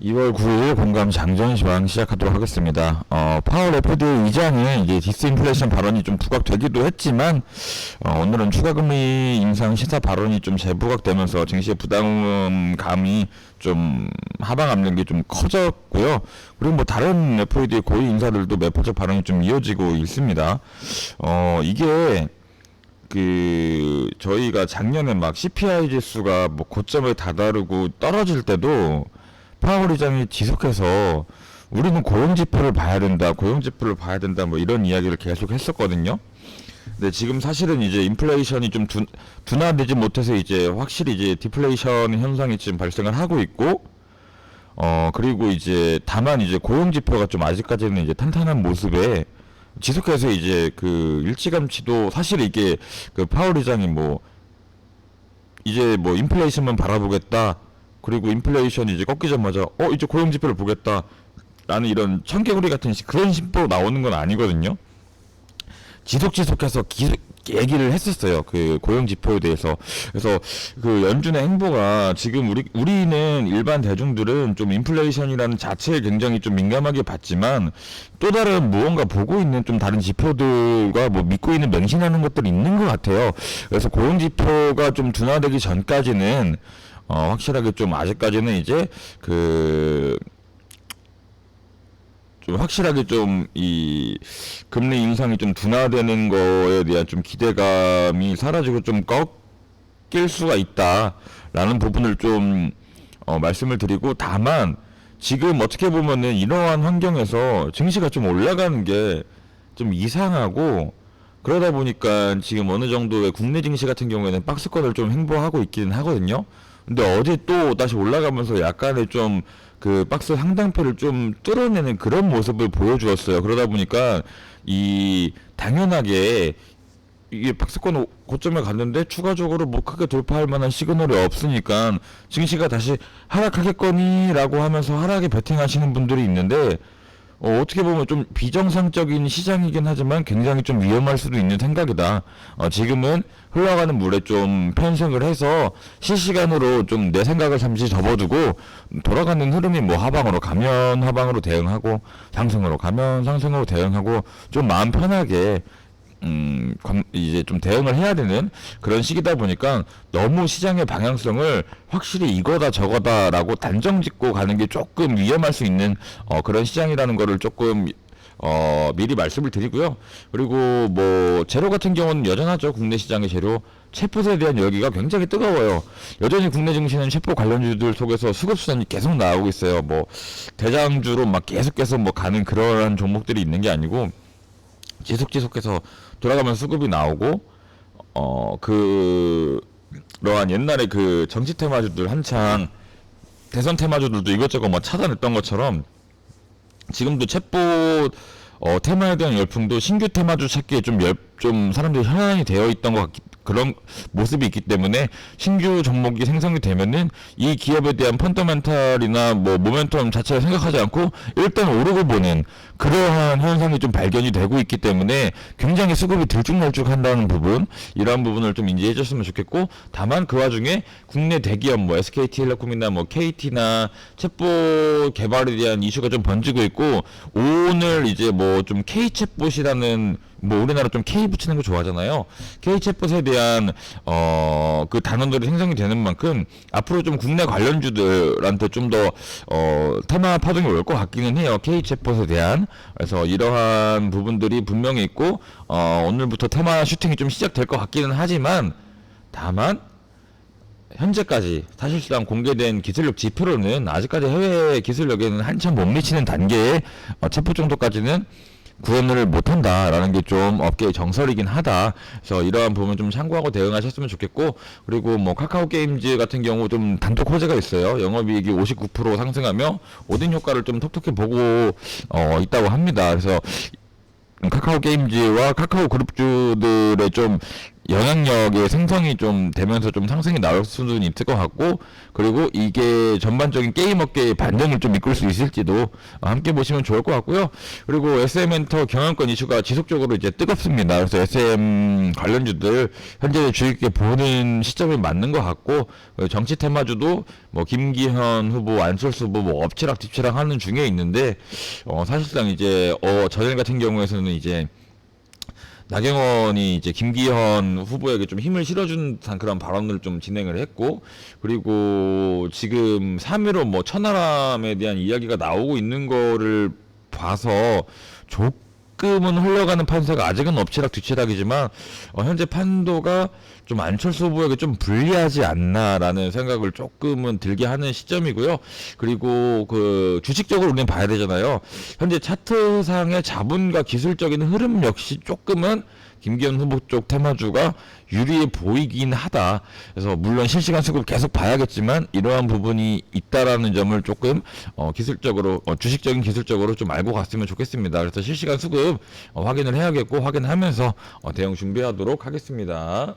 2월 9일 공감 장전 시황 시작하도록 하겠습니다. 파월 FD 의장의 이제 디스인플레이션 발언이 좀 부각되기도 했지만, 오늘은 추가금리 인상 시사 발언이 좀 재부각되면서 증시의 부담감이 좀 하방 압력이 좀 커졌고요. 그리고 뭐 다른 FD 고위 인사들도 매포적 발언이 좀 이어지고 있습니다. 이게 저희가 작년에 막 CPI 지수가 뭐 고점에 다다르고 떨어질 때도 파월 의장이 지속해서 우리는 고용지표를 봐야 된다, 고용지표를 봐야 된다, 뭐 이런 이야기를 계속 했었거든요. 근데 지금 사실은 이제 인플레이션이 좀 둔화되지 못해서 이제 확실히 이제 디플레이션 현상이 지금 발생을 하고 있고, 그리고 이제 다만 이제 고용지표가 좀 아직까지는 이제 탄탄한 모습에 지속해서 이제 일찌감치도 사실 이게 파월 의장이 뭐 이제 뭐 인플레이션만 바라보겠다. 그리고 인플레이션이 이제 꺾이자마자 이제 고용지표를 보겠다 라는 이런 청개구리 같은 그런 심보로 나오는 건 아니거든요. 지속해서 얘기를 했었어요. 고용지표에 대해서. 그래서 연준의 행보가 지금 우리는 일반 대중들은 좀 인플레이션이라는 자체에 굉장히 좀 민감하게 봤지만 또 다른 무언가 보고 있는 좀 다른 지표들과 뭐 믿고 있는 맹신하는 것들이 있는 것 같아요. 그래서 고용지표가 좀 둔화되기 전까지는 확실하게 좀 아직까지는 이제 좀 확실하게 좀 이 금리 인상이 좀 둔화되는 거에 대한 좀 기대감이 사라지고 좀 꺾일 수가 있다라는 부분을 좀 말씀을 드리고, 다만 지금 어떻게 보면은 이러한 환경에서 증시가 좀 올라가는 게 좀 이상하고, 그러다 보니까 지금 어느 정도의 국내 증시 같은 경우에는 박스권을 좀 횡보하고 있기는 하거든요. 근데 어제 또 다시 올라가면서 약간의 좀 박스 상단표를 좀 뚫어내는 그런 모습을 보여주었어요. 그러다 보니까 당연하게 이게 박스권 고점에 갔는데 추가적으로 뭐 크게 돌파할 만한 시그널이 없으니까 증시가 다시 하락하겠거니라고 하면서 하락에 베팅하시는 분들이 있는데, 어떻게 보면 좀 비정상적인 시장이긴 하지만 굉장히 좀 위험할 수도 있는 생각이다. 지금은 흘러가는 물에 좀 편승을 해서 실시간으로 좀 내 생각을 잠시 접어두고, 돌아가는 흐름이 뭐 하방으로 가면 하방으로 대응하고, 상승으로 가면 상승으로 대응하고, 좀 마음 편하게 이제 좀 대응을 해야 되는 그런 시기다 보니까 너무 시장의 방향성을 확실히 이거다 저거다라고 단정 짓고 가는 게 조금 위험할 수 있는 그런 시장이라는 거를 조금 미리 말씀을 드리고요. 그리고 뭐 재료 같은 경우는 여전하죠. 국내 시장의 재료 채포에 대한 열기가 굉장히 뜨거워요. 여전히 국내 증시는 채포 관련주들 속에서 수급수단이 계속 나오고 있어요. 뭐 대장주로 막 계속해서 뭐 가는 그러한 종목들이 있는 게 아니고 지속해서 돌아가면 수급이 나오고, 그러한 옛날에 정치 테마주들 한창 대선 테마주들도 이것저것 뭐 찾아냈던 것처럼 지금도 챗봇 테마에 대한 열풍도 신규 테마주 찾기에 좀 사람들이 현안이 되어 있던 것 그런 모습이 있기 때문에 신규 종목이 생성이 되면은 이 기업에 대한 펀더멘탈이나 뭐 모멘텀 자체를 생각하지 않고 일단 오르고 보는 그러한 현상이 좀 발견이 되고 있기 때문에 굉장히 수급이 들쭉날쭉한다는 부분, 이러한 부분을 좀 인지해 줬으면 좋겠고, 다만 그 와중에 국내 대기업 뭐 SK텔레콤이나 뭐 KT나 챗봇 개발에 대한 이슈가 좀 번지고 있고, 오늘 이제 뭐 좀 K챗봇이라는 뭐 우리나라 좀 K 붙이는 거 좋아하잖아요. K 챗봇에 대한 단원들이 생성이 되는 만큼 앞으로 좀 국내 관련주들한테 좀 더 테마 파동이 올 것 같기는 해요. K 챗봇에 대한. 그래서 이러한 부분들이 분명히 있고, 오늘부터 테마 슈팅이 좀 시작될 것 같기는 하지만, 다만 현재까지 사실상 공개된 기술력 지표로는 아직까지 해외 기술력에는 한참 못 미치는 단계의 챗봇 정도까지는 구현을 못한다라는 게 좀 업계의 정설이긴 하다. 그래서 이러한 부분 좀 참고하고 대응하셨으면 좋겠고, 그리고 뭐 카카오 게임즈 같은 경우 좀 단독 호재가 있어요. 영업이익이 59% 상승하며 오딘 효과를 좀 톡톡히 보고 있다고 합니다. 그래서 카카오 게임즈와 카카오 그룹주들의 좀 영향력의 생성이 좀 되면서 좀 상승이 나올 수는 있을 것 같고, 그리고 이게 전반적인 게임 업계의 반전을 좀 이끌 수 있을지도 함께 보시면 좋을 것 같고요. 그리고 SM엔터 경영권 이슈가 지속적으로 이제 뜨겁습니다. 그래서 SM 관련주들 현재 주의 깊게 보는 시점이 맞는 것 같고, 정치 테마주도 뭐 김기현 후보, 안철수 후보 뭐 엎치락 뒤치락 하는 중에 있는데, 사실상 이제 전일 같은 경우에서는 이제 나경원이 이제 김기현 후보에게 좀 힘을 실어준 듯한 그런 발언을 좀 진행을 했고, 그리고 지금 3.15 뭐 천하람에 대한 이야기가 나오고 있는 거를 봐서 조금은 흘러가는 판세가 아직은 엎치락 뒤치락이지만, 현재 판도가 좀 안철수 후보에게 좀 불리하지 않나라는 생각을 조금은 들게 하는 시점이고요. 그리고 그 주식적으로 우리는 봐야 되잖아요. 현재 차트상의 자본과 기술적인 흐름 역시 조금은 김기현 후보 쪽 테마주가 유리해 보이긴 하다. 그래서 물론 실시간 수급 계속 봐야겠지만 이러한 부분이 있다라는 점을 조금 기술적으로 주식적인 기술적으로 좀 알고 갔으면 좋겠습니다. 그래서 실시간 수급 확인을 해야겠고, 확인하면서 대응 준비하도록 하겠습니다.